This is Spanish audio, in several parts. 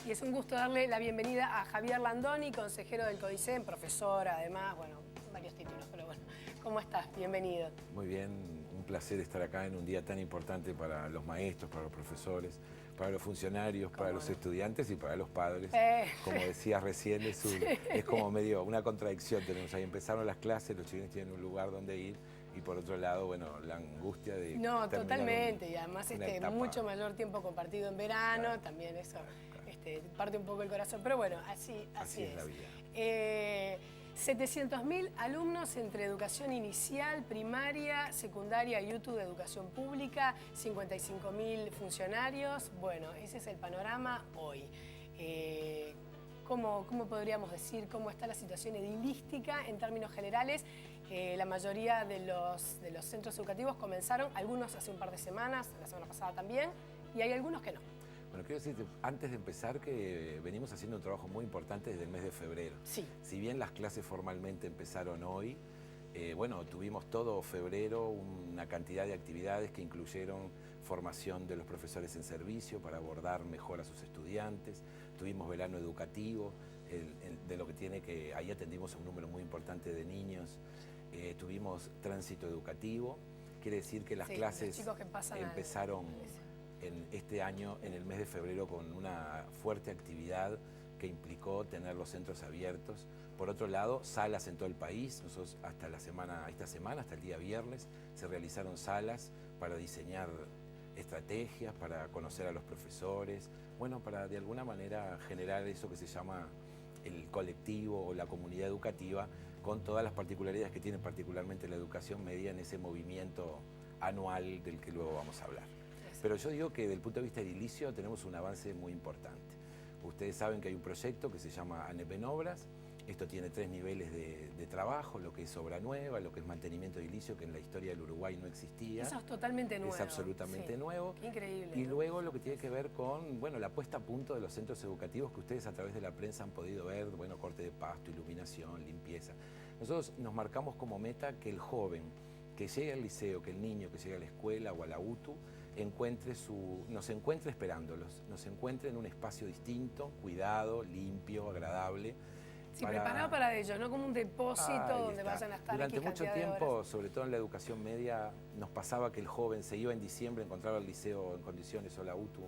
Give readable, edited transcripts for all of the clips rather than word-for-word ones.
Y es un gusto darle la bienvenida a Javier Landoni, consejero del CODICEN, profesor además, bueno, varios títulos, pero bueno. ¿Cómo estás? Bienvenido. Muy bien, un placer estar acá en un día tan importante para los maestros, para los profesores, para los funcionarios, para los estudiantes y para los padres. Como decías recién, es como medio una contradicción tenemos ahí. Empezaron las clases, los chilenos tienen un lugar donde ir y por otro lado, bueno, la angustia de No, totalmente, y además mucho mayor tiempo compartido en verano, claro, también eso claro. parte un poco el corazón, pero bueno, así es. La vida. 700.000 alumnos entre educación inicial, primaria, secundaria y UTU de educación pública, 55.000 funcionarios. Bueno, ese es el panorama hoy. ¿Cómo podríamos decir cómo está la situación edilística en términos generales? La mayoría de los centros educativos comenzaron, algunos hace un par de semanas, la semana pasada también, y hay algunos que no. Bueno, quiero decirte, antes de empezar, que venimos haciendo un trabajo muy importante desde el mes de febrero. Sí. Si bien las clases formalmente empezaron hoy, bueno, tuvimos todo febrero una cantidad de actividades que incluyeron formación de los profesores en servicio para abordar mejor a sus estudiantes, tuvimos verano educativo, de lo que tiene que, ahí atendimos a un número muy importante de niños, tuvimos tránsito educativo, quiere decir que las clases empezaron en este año, en el mes de febrero, con una fuerte actividad que implicó tener los centros abiertos. Por otro lado, salas en todo el país. Nosotros esta semana, hasta el día viernes, se realizaron salas para diseñar estrategias, para conocer a los profesores, bueno, para de alguna manera generar eso que se llama el colectivo o la comunidad educativa, con todas las particularidades que tiene particularmente la educación media en ese movimiento anual del que luego vamos a hablar. Pero yo digo que desde el punto de vista edilicio tenemos un avance muy importante. Ustedes saben que hay un proyecto que se llama ANEP en Obras. Esto tiene 3 niveles de trabajo, lo que es obra nueva, lo que es mantenimiento edilicio, que en la historia del Uruguay no existía. Eso es totalmente nuevo. Es absolutamente nuevo. Qué increíble. Y luego lo que tiene que ver con, bueno, la puesta a punto de los centros educativos, que ustedes a través de la prensa han podido ver, bueno, corte de pasto, iluminación, limpieza. Nosotros nos marcamos como meta que el joven que llegue al liceo, que el niño que llegue a la escuela o a la UTU, nos encuentre esperándolos, nos encuentre en un espacio distinto, cuidado, limpio, agradable. Sí, preparado para ellos, no como un depósito donde vayan a estar. Durante mucho tiempo, sobre todo en la educación media, nos pasaba que el joven se iba en diciembre, encontraba el liceo en condiciones o la UTU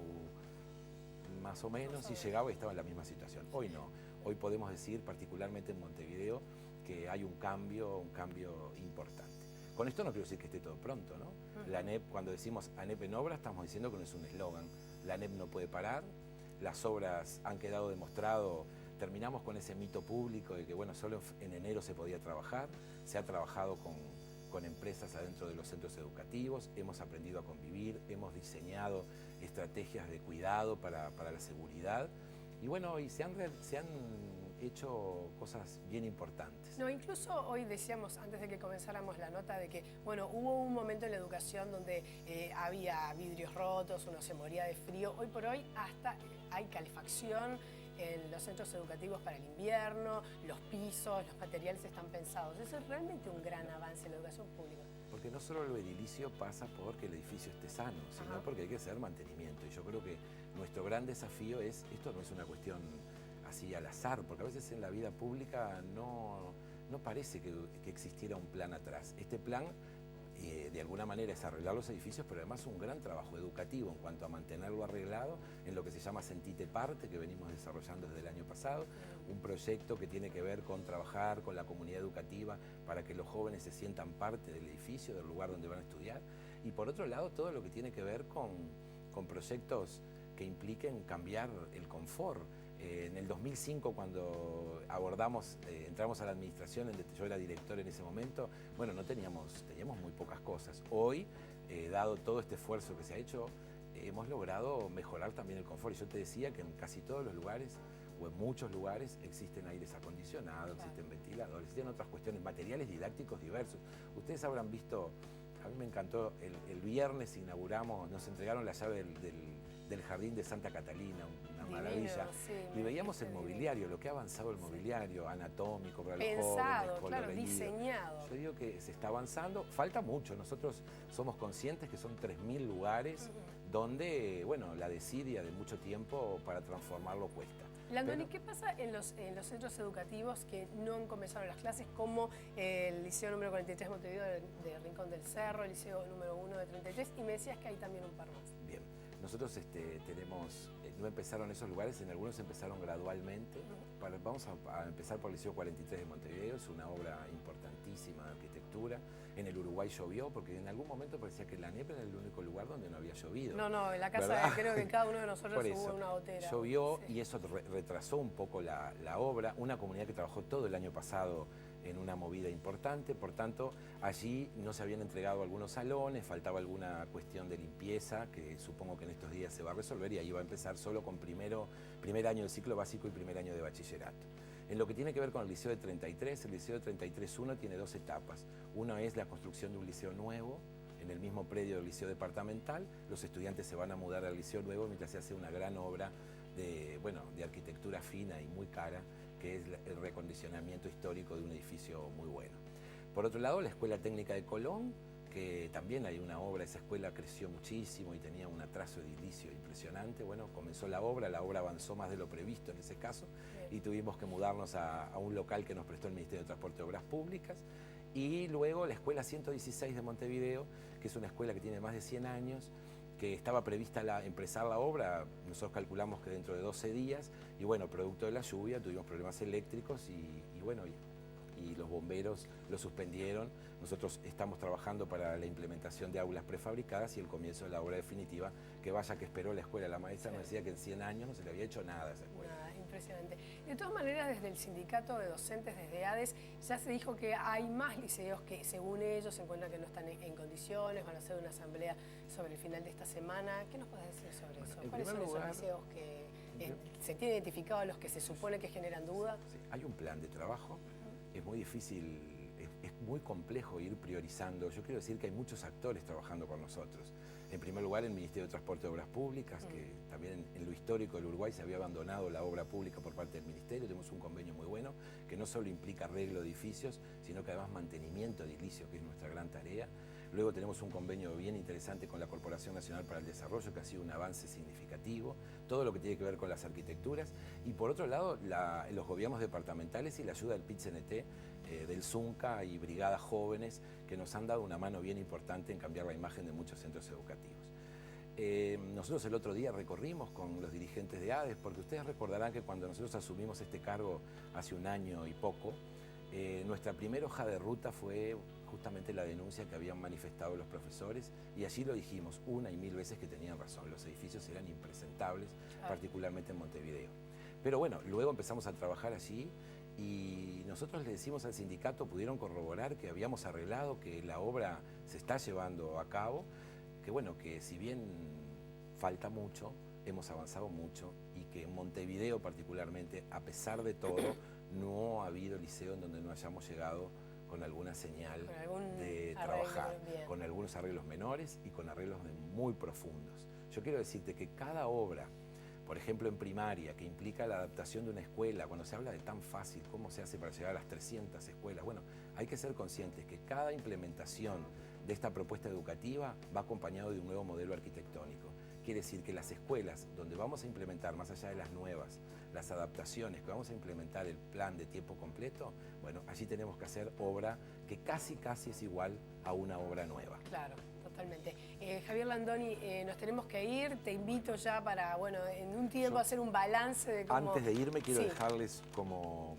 más o menos y llegaba y estaba en la misma situación. Hoy no, hoy podemos decir, particularmente en Montevideo, que hay un cambio importante. Con esto no quiero decir que esté todo pronto, ¿no? La ANEP, cuando decimos ANEP en obra, estamos diciendo que no es un eslogan. La ANEP no puede parar, las obras han quedado demostrado, terminamos con ese mito público de que, bueno, solo en enero se podía trabajar, se ha trabajado con empresas adentro de los centros educativos, hemos aprendido a convivir, hemos diseñado estrategias de cuidado para la seguridad y bueno, y se han hecho cosas bien importantes. No, incluso hoy decíamos, antes de que comenzáramos la nota, de que, bueno, hubo un momento en la educación donde había vidrios rotos, uno se moría de frío. Hoy por hoy hasta hay calefacción en los centros educativos para el invierno, los pisos, los materiales están pensados. Eso es realmente un gran avance en la educación pública. Porque no solo lo edilicio pasa por que el edificio esté sano, sino porque hay que hacer mantenimiento. Y yo creo que nuestro gran desafío es, esto no es una cuestión así al azar, porque a veces en la vida pública no parece que existiera un plan atrás. Este plan, de alguna manera, es arreglar los edificios, pero además un gran trabajo educativo en cuanto a mantenerlo arreglado, en lo que se llama Sentite Parte, que venimos desarrollando desde el año pasado, un proyecto que tiene que ver con trabajar con la comunidad educativa para que los jóvenes se sientan parte del edificio, del lugar donde van a estudiar, y por otro lado todo lo que tiene que ver con proyectos que impliquen cambiar el confort. En el 2005, cuando entramos a la administración, yo era director en ese momento, bueno, teníamos muy pocas cosas. Hoy, dado todo este esfuerzo que se ha hecho, hemos logrado mejorar también el confort. Y yo te decía que en casi todos los lugares, o en muchos lugares, existen aires acondicionados, existen ventiladores, existen otras cuestiones, materiales didácticos diversos. Ustedes habrán visto, a mí me encantó, el viernes inauguramos, nos entregaron la llave del Jardín de Santa Catalina, una maravilla. Sí, y veíamos el mobiliario, lo que ha avanzado el mobiliario, anatómico para los pensado, jóvenes, claro, colorido. diseñado. Yo digo que se está avanzando, falta mucho. Nosotros somos conscientes que son 3.000 lugares donde, bueno, la desidia de mucho tiempo para transformarlo cuesta. Landoni, ¿qué pasa en los centros educativos que no han comenzado las clases, como el Liceo número 43 Montevideo de Rincón del Cerro, el Liceo número 1 de 33, y me decías que hay también un par más? Bien, nosotros tenemos, no empezaron esos lugares, en algunos empezaron gradualmente. Vamos a empezar por el Liceo 43 de Montevideo, es una obra importantísima de arquitectura. En el Uruguay llovió, porque en algún momento parecía que la NEP era el único lugar donde no había llovido. No, en la casa creo que cada uno de nosotros hubo una gotera. Llovió, sí. Y eso retrasó un poco la obra. Una comunidad que trabajó todo el año pasado en una movida importante, por tanto, allí no se habían entregado algunos salones, faltaba alguna cuestión de limpieza, que supongo que en estos días se va a resolver, y ahí va a empezar solo con primer año del ciclo básico y primer año de bachillerato. En lo que tiene que ver con el Liceo de 33, el Liceo de 33-1 tiene 2 etapas. Una es la construcción de un liceo nuevo, en el mismo predio del liceo departamental. Los estudiantes se van a mudar al liceo nuevo mientras se hace una gran obra de arquitectura fina y muy cara, que es el recondicionamiento histórico de un edificio muy bueno. Por otro lado, la Escuela Técnica de Colón, que también hay una obra. Esa escuela creció muchísimo y tenía un atraso edilicio impresionante. Bueno, comenzó la obra avanzó más de lo previsto en ese caso, y tuvimos que mudarnos a un local que nos prestó el Ministerio de Transporte y Obras Públicas. Y luego la Escuela 116 de Montevideo, que es una escuela que tiene más de 100 años, que estaba prevista empezar la obra, nosotros calculamos que dentro de 12 días, y bueno, producto de la lluvia tuvimos problemas eléctricos y los bomberos lo suspendieron. Nosotros estamos trabajando para la implementación de aulas prefabricadas y el comienzo de la obra definitiva, que vaya que esperó la escuela. La maestra nos decía que en 100 años no se le había hecho nada a esa escuela. Nada, impresionante. De todas maneras, desde el sindicato de docentes, desde ADES, ya se dijo que hay más liceos que, según ellos, se encuentran que no están en condiciones, van a hacer una asamblea sobre el final de esta semana. ¿Qué nos puedes decir sobre eso? ¿Cuáles son esos liceos que se tienen identificados, los que se supone que generan duda? Sí, hay un plan de trabajo. Es muy difícil, es muy complejo ir priorizando. Yo quiero decir que hay muchos actores trabajando con nosotros. En primer lugar, el Ministerio de Transporte y Obras Públicas, que también en lo histórico del Uruguay se había abandonado la obra pública por parte del Ministerio. Tenemos un convenio muy bueno que no solo implica arreglo de edificios, sino que además mantenimiento edilicio, que es nuestra gran tarea. Luego tenemos un convenio bien interesante con la Corporación Nacional para el Desarrollo, que ha sido un avance significativo, todo lo que tiene que ver con las arquitecturas. Y por otro lado, los gobiernos departamentales y la ayuda del PIT-CNT, del ZUNCA y brigadas jóvenes, que nos han dado una mano bien importante en cambiar la imagen de muchos centros educativos. Nosotros el otro día recorrimos con los dirigentes de ADES, porque ustedes recordarán que cuando nosotros asumimos este cargo hace un año y poco, nuestra primera hoja de ruta fue justamente la denuncia que habían manifestado los profesores, y allí lo dijimos una y mil veces que tenían razón. Los edificios eran impresentables, particularmente en Montevideo. Pero bueno, luego empezamos a trabajar allí y nosotros le decimos al sindicato, pudieron corroborar que habíamos arreglado, que la obra se está llevando a cabo, que bueno, que si bien falta mucho, hemos avanzado mucho, y que en Montevideo particularmente, a pesar de todo, no ha habido liceo en donde no hayamos llegado con alguna señal de trabajar, con algunos arreglos menores y con arreglos muy profundos. Yo quiero decirte que cada obra, por ejemplo en primaria, que implica la adaptación de una escuela, cuando se habla de tan fácil, ¿cómo se hace para llegar a las 300 escuelas? Bueno, hay que ser conscientes que cada implementación de esta propuesta educativa va acompañado de un nuevo modelo arquitectónico. Quiere decir que las escuelas donde vamos a implementar, más allá de las nuevas, las adaptaciones, que vamos a implementar el plan de tiempo completo, bueno, allí tenemos que hacer obra que casi es igual a una obra nueva. Claro, totalmente. Javier Landoni, nos tenemos que ir. Te invito ya para, bueno, en un tiempo hacer un balance de cómo... Antes de irme quiero dejarles como,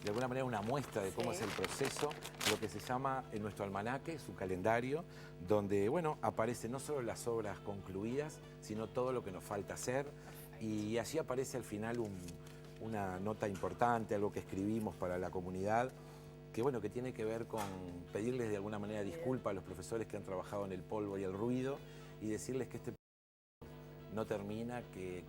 de alguna manera, una muestra de cómo es el proceso, lo que se llama en nuestro almanaque, su calendario, donde, bueno, aparecen no solo las obras concluidas, sino todo lo que nos falta hacer. Y allí aparece al final una nota importante, algo que escribimos para la comunidad, que bueno, que tiene que ver con pedirles de alguna manera disculpas a los profesores que han trabajado en el polvo y el ruido, y decirles que este no termina, que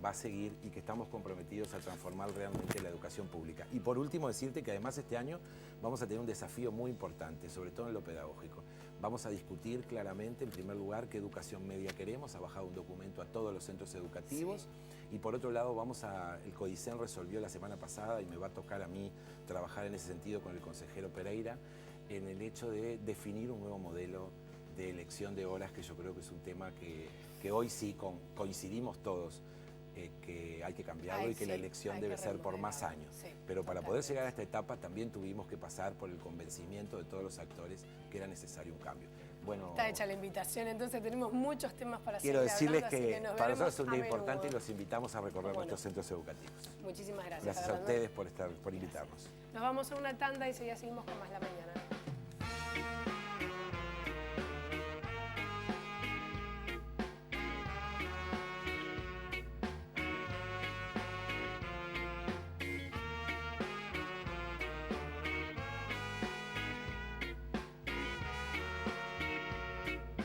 va a seguir y que estamos comprometidos a transformar realmente la educación pública. Y por último decirte que además este año vamos a tener un desafío muy importante, sobre todo en lo pedagógico. Vamos a discutir claramente, en primer lugar, qué educación media queremos, ha bajado un documento a todos los centros educativos, sí. Y por otro lado el CODICEN resolvió la semana pasada, y me va a tocar a mí trabajar en ese sentido con el consejero Pereira, en el hecho de definir un nuevo modelo de elección de horas, que yo creo que es un tema que hoy sí coincidimos todos, que hay que cambiarlo y que la elección debe ser por más años. Sí, pero para poder llegar a esta etapa también tuvimos que pasar por el convencimiento de todos los actores que era necesario un cambio. Bueno, está hecha la invitación, entonces tenemos muchos temas para quiero decirles hablando, que para nosotros es un día importante y los invitamos a recorrer nuestros centros educativos. Muchísimas gracias. Gracias a ustedes por invitarnos. Nos vamos a una tanda y ya seguimos con más La Mañana.